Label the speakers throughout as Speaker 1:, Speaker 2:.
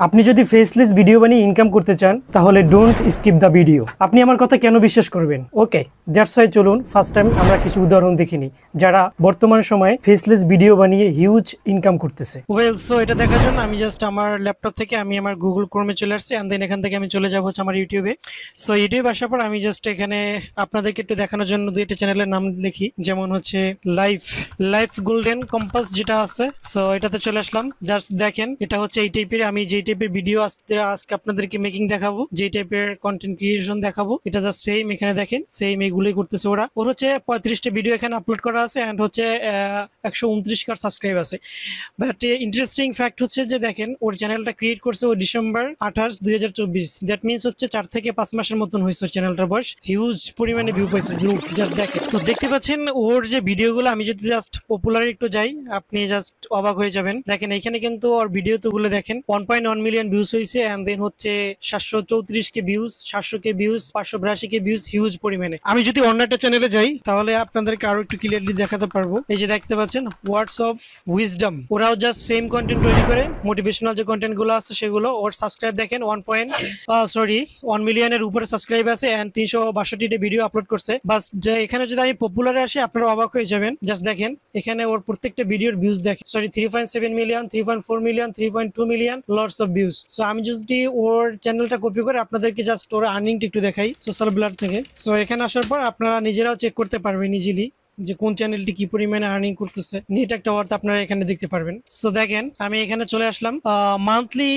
Speaker 1: আপনি যদি faceless video বানিয়ে ইনকাম করতে চান তাহলে ডোন্ট স্কিপ দ্য ভিডিও। আপনি আমার কথা কেন বিশ্বাস করবেন? ওকে, দ্যাটস ওয়াই চলুন ফার্স্ট টাইম আমরা কিছু উদাহরণ দেখিনি যারা বর্তমান সময়ে ফেসলেস ভিডিও বানিয়ে হিউজ ইনকাম করতেছে। ওয়েল, সো এটা দেখার জন্য আমি জাস্ট আমার ল্যাপটপ থেকে আমি আমার গুগল ক্রোমে চলে আসছি, এন্ড দেন এখান থেকে আমি চলে যাবো হচ্ছে আমার ইউটিউবে। সো ইউটিউব আসার পর আমি জাস্ট এখানে আপনাদেরকে একটু দেখানোর জন্য দুইটা চ্যানেলের নাম লিখি, যেমন হচ্ছে লাইফ গোল্ডেন কম্পাস যেটা আছে। সো এটাতে চলে আসলাম। জাস্ট দেখেন, এটা হচ্ছে এই টাইপের, আমি যে টাইপের ভিডিও আজকে আপনাদেরকে মেকিং দেখাবো, যে টাইপের কন্টেন্ট ক্রিয়েশন দেখাবো, এটা জাস্ট সেম এখানে দেখেন, সেম এগুলোই করতেছে ওরা। ওর হচ্ছে 35টা ভিডিও এখানে আপলোড করা আছে, এন্ড হচ্ছে 129 কার সাবস্ক্রাইব আছে। বাট ইন্টারেস্টিং ফ্যাক্ট হচ্ছে যে দেখেন, ওর চ্যানেলটা ক্রিয়েট করছে ও ডিসেম্বর 28, 2024। দ্যাট মিনস হচ্ছে 4 থেকে 5 মাসের মতন হয়েছে চ্যানেলটার বয়স। হিউজ পরিমাণে ভিউ পাইছে। জাস্ট দেখেন, তো দেখতে পাচ্ছেন ওর যে ভিডিওগুলো, আমি যদি জাস্ট পপুলার একটু যাই আপনি জাস্ট অবাক হয়ে যাবেন। দেখেন এখানে কিন্তু ওর ভিডিও তো গুলো দেখেন 1.1 মিলিয়ন ভিউজ হয়েছে, এন্ড দেন হচ্ছে 734 K views, 700 K views, 582 K views, huge পরিমাণে। আমি যদি অন্য একটা চ্যানেলে যাই তাহলে আপনাদেরকে আরো একটু ক্লিয়ারলি দেখাতে পারবো। এই যে দেখতে পাচ্ছেন ওয়ার্ডস অফ উইজডম, ওরাও জাস্ট সেম কন্টেন্ট তৈরি করে, মোটিভেশনাল যে কন্টেন্ট গুলো আছে সেগুলো। ওর সাবস্ক্রাইব দেখেন 1 মিলিয়নের উপরে সাবস্ক্রাইব আছে, এন্ড 362টা ভিডিও আপলোড করছে। বাস এখানে যদি আমি পপুলারে আসি আপনারা অবাক হয়ে যাবেন। জাস্ট দেখেন এখানে ওর প্রত্যেকটা ভিডিওর ভিউজ দেখেন, 3.7 million, 3.4 million, 3.2 million, lots of views. So আমি যদি ওর চ্যানেলটা কপি করে আপনাদেরকে জাস্ট ওর আর্নিংটা একটু দেখাই সোশ্যাল ব্লাড থেকে। সো এখানে আসার পর আপনারা নিজেরাও চেক করতে পারবেন ইজিলি যে কোন চ্যানেলটি কি পরিমাণে আর্নিং করতেছে। নেট একটা ওয়ার্থ আপনারা এখানে দেখতে পারবেন। সো দেখেন আমি এখানে চলে আসলাম। মান্থলি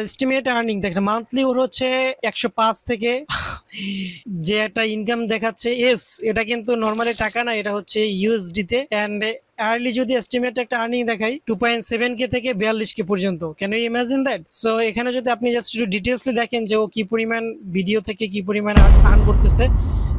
Speaker 1: এস্টিমেট আর্নিং দেখেন, মান্থলি ওর হচ্ছে 105 থেকে যে একটা ইনকাম দেখাচ্ছে। এটা কিন্তু নর্মালি টাকা না, এটা হচ্ছে ইউএসডি তে। এন্ড আর্লি যদি এস্টিমেট একটা আর্নিং দেখাই 2.7 কে থেকে 42 কে পর্যন্ত। Can you imagine that? So এখানে যদি আপনি জাস্ট একটু ডিটেলসে দেখেন যে ও কি পরিমাণ ভিডিও থেকে কি পরিমাণ আর্ন করতেছে,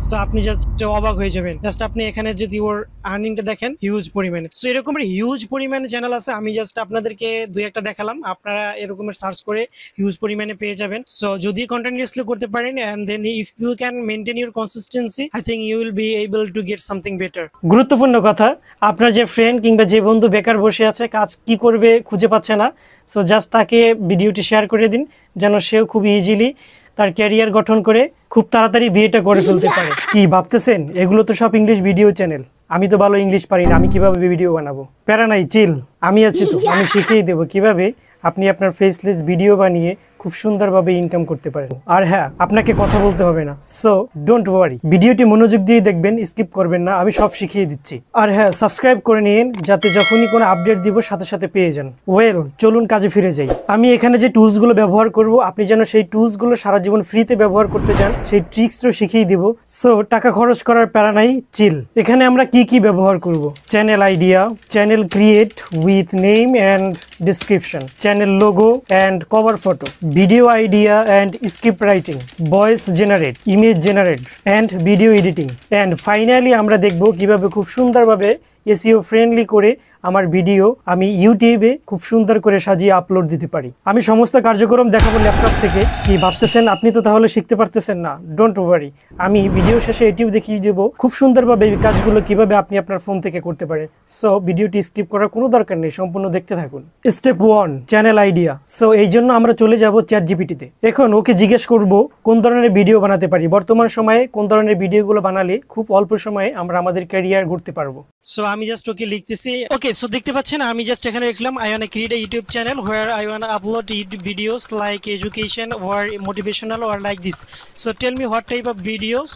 Speaker 1: সো আপনি জাস্ট অবাক হয়ে যাবেন। জাস্ট আপনি এখানে যদি ওর আর্নিংটা দেখেন হিউজ পরিমাণে। সো এরকমের হিউজ পরিমাণে চ্যানেল আছে, আমি জাস্ট আপনাদেরকে দুই একটা দেখালাম, আপনারা এরকমের সার্চ করে হিউজ পরিমাণে পেয়ে যাবেন। সো যদি কন্টিনিউয়াসলি করতে পারেন, and then if you can maintain your consistency, I think you will be able to get something better. গুরুত্বপূর্ণ কথা, আপনার যে ফ্রেন্ড কিংবা যে বন্ধু বেকার বসে আছে, কাজ কি করবে খুঁজে পাচ্ছে না, সো জাস্ট তাকে ভিডিওটি শেয়ার করে দিন, যেন সেও খুব ইজিলি তার ক্যারিয়ার গঠন করে খুব তাড়াতাড়ি বিয়েটা করে ফেলতে পারে। কি ভাবতেছেন এগুলো তো সব ইংলিশ ভিডিও চ্যানেল, আমি তো ভালো ইংলিশ পারি না, আমি কিভাবে ভিডিও বানাবো? প্যারা নাই, চিল, আমি আছি তো, আমি শিখিয়ে দেবো কিভাবে আপনি আপনার ফেসলেস ভিডিও বানিয়ে খুব সুন্দরভাবে ইনকাম করতে পারেন। আর হ্যাঁ, আপনাকে কথা বলতে হবে না, সো ডোন্ট ওয়ারি, ভিডিওটি মনোযোগ দিয়ে দেখবেন, স্কিপ করবেন না, আমি সব শিখিয়ে দিচ্ছি। আর হ্যাঁ, সাবস্ক্রাইব করে নিন যাতে যখনই কোনো আপডেট দিব সাথে সাথে পেয়ে যান। ওয়েল, চলুন কাজে ফিরে যাই। আমি এখানে যে টুলসগুলো ব্যবহার করব, আপনি যেন সেই টুলসগুলো সারা জীবন ফ্রিতে ব্যবহার করতে চান, সেই ট্রিক্সও শিখিয়ে দিব। সো টাকা খরচ করার প্যারা নাই, চিল। এখানে আমরা কি কি ব্যবহার করব? Channel idea, channel create with name and description, channel logo and cover photo, video idea and script writing, voice generate, image generate and video editing. And finally আমরা দেখব কিভাবে খুব সুন্দরভাবে এসইও ফ্রেন্ডলি করে আমার ভিডিও আমি ইউটিউবে খুব সুন্দর করে সাজিয়ে আপলোড দিতে পারি। আমি সমস্ত কার্যক্রম দেখাবো ল্যাপটপ থেকে। কি ভাবতেছেন আপনি তো তাহলে শিখতে পারতেছেন না? ডোন্ট ওয়ারি, আমি ভিডিও শেষে এটিও দেখিয়ে দেবো খুব সুন্দরভাবে এই কাজগুলো কিভাবে আপনি আপনার ফোন থেকে করতে পারেন। সো ভিডিওটি স্কিপ করার কোনো দরকার নেই, সম্পূর্ণ দেখতে থাকুন। Step 1, channel idea. সো এই জন্য আমরা চলে যাব চ্যাটজিপিটিতে। এখন ওকে জিজ্ঞেস করব কোন ধরনের ভিডিও বানাতে পারি, বর্তমান সময়ে কোন ধরনের ভিডিওগুলো বানালে খুব অল্প সময়ে আমরা আমাদের ক্যারিয়ার গড়তে পারবো। সো আমি জাস্ট ওকে লিখতেছি। ওকে, সো দেখতে পাচ্ছেন আমি জাস্ট এখানে লিখলাম I want to create a YouTube channel where I want to upload videos like education or motivational or like this. So tell me what type of videos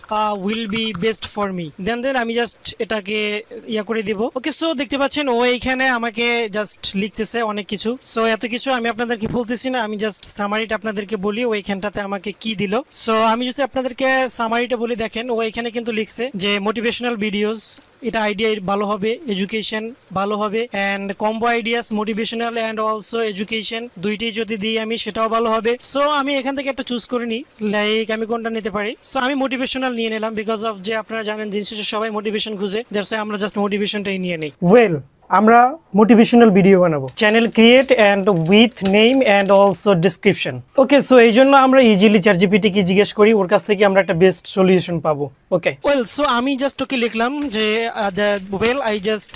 Speaker 1: will be best for me. Then আমি just এটাকে ইয়া করে দিব। ওকে, so দেখতে পাচ্ছেন ও এইখানে আমাকে just লিখতেছে অনেক কিছু। সো এত কিছু আমি আপনাদেরকে বলতেছি না, আমি জাস্ট সামারিটা আপনাদেরকে বলি ও এইখানটাতে আমাকে কি দিল। সো আমি যদি আপনাদেরকে সামারিটা বলি, দেখেন ও এখানে কিন্তু লিখছে যে মোটিভেশনাল ভিডিওস, এটা আইডিয়া ভালো হবে, এডুকেশন ভালো হবে, and combo ideas motivational and also education, দুইটাই যদি দিই আমি সেটাও ভালো হবে। সো আমি এখান থেকে একটা চুজ করে নিই, লাইক আমি কোনটা নিতে পারি। সো আমি মোটিভেশনাল নিয়ে নিলাম, বিকজ অফ যে আপনারা জানেন দিন শেষে সবাই মোটিভেশন খুঁজে, দ্যাটস আমরা জাস্ট মোটিভেশনটাই নিয়ে নিই। ওয়েল, আমরা মোটিভেশনাল ভিডিও বানাবো, channel create and with name and also description. Okay, so এই জন্য আমরা ইজিলি চ্যাটজিপিটি কে জিজ্ঞেস করি, ওর কাছ থেকে আমরা একটা বেস্ট সলিউশন পাবো। ওকে, ওয়েল, সো আমি জাস্ট ওকে লিখলাম যে I just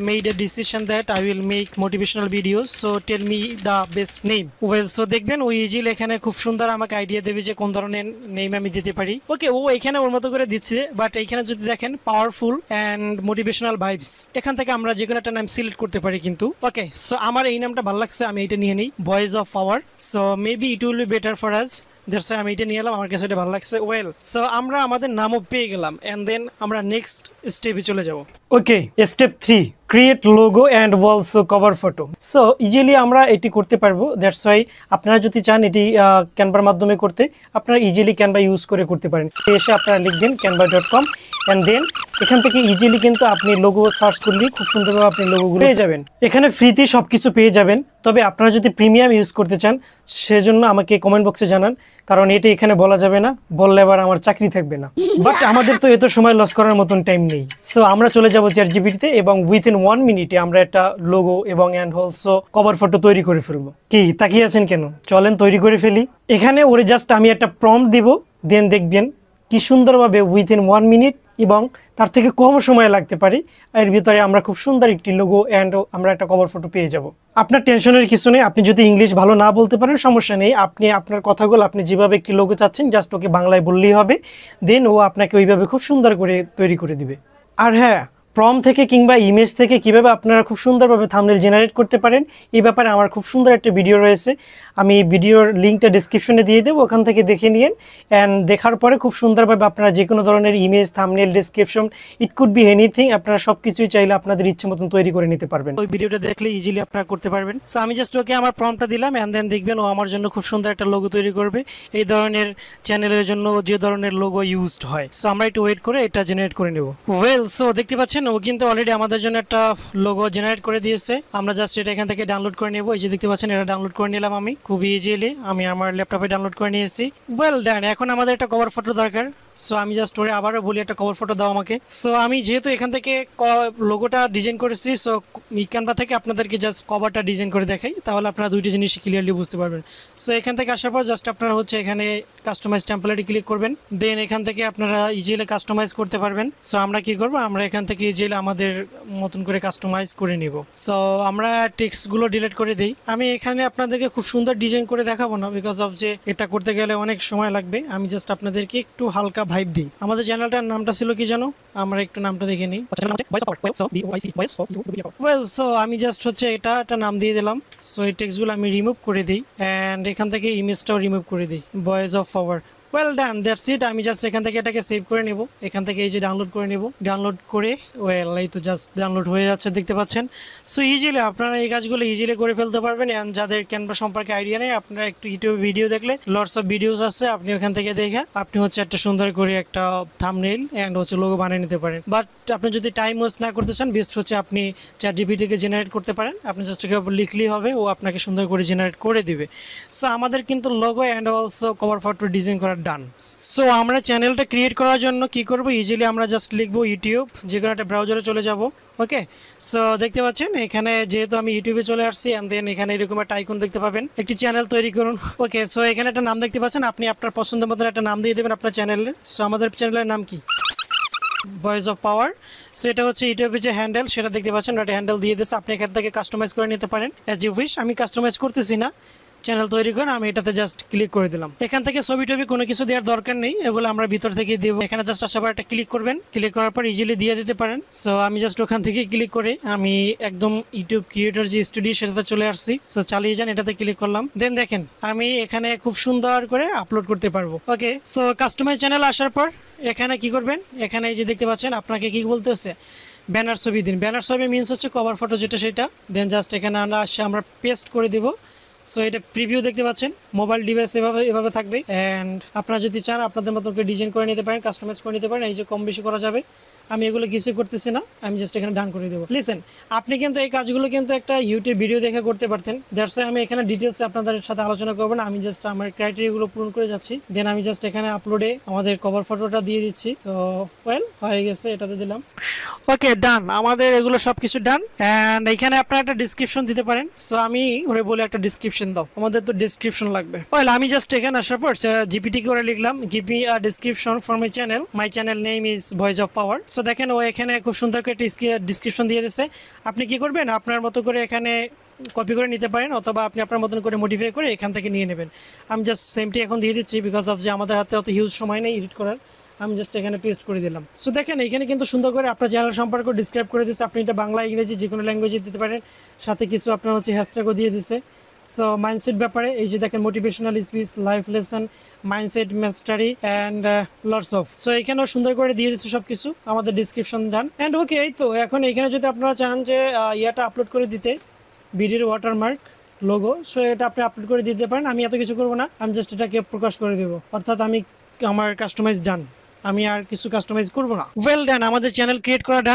Speaker 1: made a decision that I will make motivational video, so tell me the best name. Well, so দেখবেন ও ইজিলি এখানে খুব সুন্দর আমাকে আইডিয়া দেবে যে কোন ধরনের নেম আমি দিতে পারি। ওকে, ও এখানে ওর মতো করে দিচ্ছে, বাট এখানে যদি দেখেন পাওয়ারফুল অ্যান্ড মোটিভেশনাল ভাইবস, এখান থেকে আমরা যে কোনো একটা নাম সিলেক্ট করতে পারি কিন্তু। ওকে, সো আমার এই নামটা ভালো লাগছে, আমি এটা নিয়ে নিই, voice of power. So maybe it will be better for us, that's আমি এটা নিয়ে এলাম, আমার কাছে এটা ভালো লাগছে। ওয়েল, সো আমরা আমাদের নামও পেয়ে গেলাম, অ্যান্ড দেন আমরা নেক্সট স্টেপে চলে যাব। Okay, step 3, create logo and also cover photo. So easily আমরা এটি করতে পারবো, দ্যাটস ওয়াই আপনারা যদি চান এটি ক্যানভার মাধ্যমে করতে, আপনারা ইজিলি ক্যানভা ইউজ করে করতে পারেন। এসে আপনারা লিখবেন canva.com, অ্যান্ড দেন এখান থেকে ইজিলি কিন্তু আপনি লোগো সার্চ করলে খুব সুন্দরভাবে আপনি লোগোগুলো পেয়ে যাবেন। এখানে ফ্রিতে সব কিছু পেয়ে যাবেন, তবে আপনারা যদি প্রিমিয়াম ইউজ করতে চান সেজন্য আমাকে কমেন্ট বক্সে জানান, কারণ এটা এখানে বলা যাবে না, বললে আবার আমার চাকরি থাকবে না। বাট আমাদের তো এত সময় লস করার মতন টাইম নেই, সো আমরা চলে যাবো চ্যাটজিপিটিতে এবং উইথিন 1 মিনিটে আমরা একটা লোগো এবং অ্যান্ড অলসো কভার ফটো তৈরি করে ফেলবো। কি তাকিয়ে আছেন কেন, চলেন তৈরি করে ফেলি। এখানে ওরে জাস্ট আমি একটা প্রম্পট দিব, দেন দেখবেন কি সুন্দরভাবে উইথিন 1 মিনিট এবং তার থেকে কম সময় লাগতে পারে, এর ভিতরে আমরা খুব সুন্দর একটি লোগো অ্যান্ড আমরা একটা কভার ফটো পেয়ে যাব। আপনার টেনশনের কিছু নেই, আপনি যদি ইংলিশ ভালো না বলতে পারেন সমস্যা নেই, আপনি আপনার কথাগুলো আপনি যেভাবে একটি লোগো চাচ্ছেন জাস্ট ওকে বাংলায় বললেই হবে, দেন ও আপনাকে ওইভাবে খুব সুন্দর করে তৈরি করে দিবে। আর হ্যাঁ, প্রম্পট থেকে কিংবা ইমেজ থেকে কিভাবে আপনারা খুব সুন্দরভাবে থাম্বনেল জেনারেট করতে পারেন এই ব্যাপারে আমার খুব সুন্দর একটা ভিডিও রয়েছে, আমি ভিডিওর লিঙ্কটা ডিসক্রিপশনে দিয়ে দেবো, ওখান থেকে দেখে নিন। অ্যান্ড দেখার পরে খুব সুন্দরভাবে আপনারা যে কোনো ধরনের image, thumbnail, description, it could be anything, আপনারা সব কিছুই চাইলে আপনাদের ইচ্ছে মতন তৈরি করে নিতে পারবেন। ওই ভিডিওটা দেখলে ইজিলি আপনারা করতে পারবেন। সো আমি জাস্ট ওকে আমার প্রম্পটটা দিলাম, অ্যান্ড দেন দেখবেন ও আমার জন্য খুব সুন্দর একটা লোগো তৈরি করবে এই ধরনের চ্যানেলের জন্য যে ধরনের লোগো ইউজড হয়। সো আমরা একটু ওয়েট করে এটা জেনারেট করে নেব। ওয়েল, সো দেখতে পাচ্ছেন ও কিন্তু অলরেডি আমাদের জন্য একটা লোগো জেনারেট করে দিয়েছে, আমরা জাস্ট এটা এখান থেকে ডাউনলোড করে নেব। এই যে দেখতে পাচ্ছেন এটা ডাউনলোড করে নিলাম আমি খুব ইজিলি, আমি আমার ল্যাপটপে ডাউনলোড করে নিয়েছি। ওয়েল ডান, এখন আমাদের একটা কভার ফটো দরকার। সো আমি জাস্ট ওরে আবারও বলি একটা কভার ফটো দাও আমাকে। সো আমি যেহেতু এখান থেকে লোগোটা ডিজাইন করেছি, সো ক্যানভা থেকে আপনাদেরকে জাস্ট কভারটা ডিজাইন করে দেখাই, তাহলে আপনারা দুইটা জিনিস ক্লিয়ারলি বুঝতে পারবেন। সো এখান থেকে আসার পর জাস্ট আপনারা হচ্ছে এখানে কাস্টমাইজ টেমপ্লেটে ক্লিক করবেন, দেন এখান থেকে আপনারা ইজিলি কাস্টমাইজ করতে পারবেন। সো আমরা কি করব, আমরা এখান থেকে ইজিলি আমাদের মতন করে কাস্টমাইজ করে নিব। সো আমরা টেক্সটগুলো ডিলিট করে দিই। আমি এখানে আপনাদেরকে খুব সুন্দর ডিজাইন করে দেখাবো না, বিকজ অফ যে এটা করতে গেলে অনেক সময় লাগবে, আমি জাস্ট আপনাদেরকে একটু হালকা ভাইব দিই। আমাদের চ্যানেলটার নামটা ছিল কি জানো, আমরা একটু নামটা দেখে নিই। ওয়েল, সো আমি জাস্ট হচ্ছে এটা একটা নাম দিয়ে দিলাম। সো এই টেক্সটগুলো আমি রিমুভ করে দিই, অ্যান্ড এখান থেকে ইমেজটাও রিমুভ করে দিই, voice of power. Well done, that's it. আমি জাস্ট এখান থেকে এটাকে সেভ করে নেব, এখান থেকে এই যে ডাউনলোড করে নেব, ডাউনলোড করে ওয়েল এই তো জাস্ট ডাউনলোড হয়ে যাচ্ছে দেখতে পাচ্ছেন। সো ইজিলি আপনারা এই কাজগুলো ইজিলি করে ফেলতে পারবেন। অ্যান্ড যাদের ক্যানভা সম্পর্কে আইডিয়া নেই, আপনারা একটু ইউটিউবে ভিডিও দেখলে লটস অফ ভিডিওস আছে, আপনি ওখান থেকে দেখে আপনি হচ্ছে একটা সুন্দর করে একটা থাম্বনেইল অ্যান্ড হচ্ছে লোগো বানিয়ে নিতে পারেন। বাট আপনি যদি টাইম ওয়েস্ট না করতে চান, বেস্ট হচ্ছে আপনি চ্যাটজিপিটিকে জেনারেট করতে পারেন, আপনি জাস্ট লিখলেই হবে, ও আপনাকে সুন্দর করে জেনারেট করে দিবে। সো আমাদের কিন্তু logo and also cover photo design করার ডান। সো আমরা চ্যানেলটা ক্রিয়েট করার জন্য কি করব, ইজিলি আমরা জাস্ট লিখবো ইউটিউব, যে কোনো একটা ব্রাউজারে চলে যাব। ওকে, সো দেখতে পাচ্ছেন এখানে যেহেতু আমি ইউটিউবে চলে আসছি, অ্যান্ড দেন এখানে এরকম একটা আইকন দেখতে পাবেন, একটি চ্যানেল তৈরি করুন। ওকে, সো এখানে একটা নাম দেখতে পাচ্ছেন, আপনি আপনার পছন্দ মতো একটা নাম দিয়ে দেবেন আপনার চ্যানেলের। সো আমাদের চ্যানেলের নাম কি, ভয়েস অফ পাওয়ার। সো এটা হচ্ছে ইউটিউবে যে হ্যান্ডেল সেটা দেখতে পাচ্ছেন, একটা হ্যান্ডেল দিয়ে দিচ্ছে, আপনি এখান থেকে কাস্টমাইজ করে নিতে পারেন অ্যাজ ইউ উইশ। আমি কাস্টমাইজ করতেছি না, চ্যানেল তৈরি করেন, আমি এটাতে জাস্ট ক্লিক করে দিলাম। এখান থেকে ছবি টবি কোনো কিছু দেওয়ার দরকার নেই, এগুলো আমরা ভিতর থেকে দেবো। এখানে জাস্ট আসার পর একটা ক্লিক করবেন, ক্লিক করার পর ইজিলি দিয়ে দিতে পারেন। সো আমি জাস্ট ওখান থেকে ক্লিক করে আমি একদম ইউটিউব ক্রিয়েটর যে স্টুডিও সেটাতে চলে আসছি। সো চালিয়ে যান, এটাতে ক্লিক করলাম, দেন দেখেন আমি এখানে খুব সুন্দর করে আপলোড করতে পারবো। ওকে, সো কাস্টমাইজ চ্যানেল আসার পর এখানে কি করবেন, এখানে এই যে দেখতে পাচ্ছেন আপনাকে কি বলতে হচ্ছে, ব্যানার ছবি দিন। ব্যানার ছবি মিনস হচ্ছে কভার ফটো যেটা সেটা, দেন জাস্ট এখানে আমরা আসে আমরা পেস্ট করে দিব। সো এটা প্রিভিউ দেখতে পাচ্ছেন, মোবাইল ডিভাইস এভাবে থাকবে। অ্যান্ড আপনারা যদি চান আপনাদের মতো করে ডিজাইন করে নিতে পারেন, কাস্টমাইজ করে নিতে পারেন, এই যে কম বেশি করা যাবে। আমি এগুলো কিছু করতেছি না, আমি জাস্ট এখানে ডান করে দেবো। লিসেন, আপনি কিন্তু এই কাজগুলো কিন্তু একটা ইউটিউব ভিডিও দেখে করতে পারতেন। দ্যাটস ওয়াই আমি এখানে ডিটেলসে আপনাদের সাথে আলোচনা করবো না, আমি জাস্ট আমার ক্রাইটেরিয়াগুলো পূরণ করে যাচ্ছি। দেন আমি জাস্ট এখানে আপলোডে আমাদের কভার ফটোটা দিয়ে দিচ্ছি। সো ওয়েল হয়ে গেছে, এটাতে দিলাম। ওকে ডান, আমাদের এগুলো সবকিছু ডান। অ্যান্ড এখানে আপনারা একটা ডিসক্রিপশন দিতে পারেন। সো আমি ওরে বলে একটা ডিসক্রিপশন দাও, আমাদের তো ডিসক্রিপশন লাগবে। ওয়েল আমি জাস্ট এখানে আসার পর জিপিটি করে লিখলাম give me a description for my channel name is voice of power. So দেখেন ও এখানে খুব সুন্দর করে একটা ডিসক্রিপশন দিয়ে দিয়েছে। আপনি কি করবেন, আপনার মতো করে এখানে কপি করে নিতে পারেন, অথবা আপনি আপনার মতন করে মডিফাই করে এখান থেকে নিয়ে নেবেন। আমি জাস্ট সেমটি এখন দিয়ে দিচ্ছি, বিকজ অফ যে আমাদের হাতে অত হিউজ সময় নেই এডিট করার। আমি জাস্ট এখানে পেস্ট করে দিলাম। সো দেখেন এখানে কিন্তু সুন্দর করে আপনার চ্যানেল সম্পর্কে ডিসক্রাইব করে দিচ্ছে। আপনি এটা বাংলা ইংরেজি যে কোনো ল্যাঙ্গুয়েজে দিতে পারেন, সাথে কিছু আপনার হচ্ছে হ্যাশট্যাগও দিয়ে দিছে। সো মাইন্ডসেট ব্যাপারে এই যে দেখেন motivational speech, life lesson, mindset mastery and lots of. So এখানেও সুন্দর করে দিয়ে দিচ্ছে সব কিছু, আমাদের ডিসক্রিপশন ডান। অ্যান্ড ওকে, এই তো এখন এখানে যদি আপনারা চান যে ইয়াটা আপলোড করে দিতে, ভিডিওর ওয়াটারমার্ক লোগো, সো এটা আপনি আপলোড করে দিতে পারেন। আমি এত কিছু করবো না, আমি জাস্ট এটাকে প্রকাশ করে দেবো, অর্থাৎ আমি আমার কাস্টমাইজ ডান, আমি আর কিছু কাস্টমাইজ করবো না। ওয়েল ডান, আমাদের চ্যানেল ক্রিয়েট করা ডান।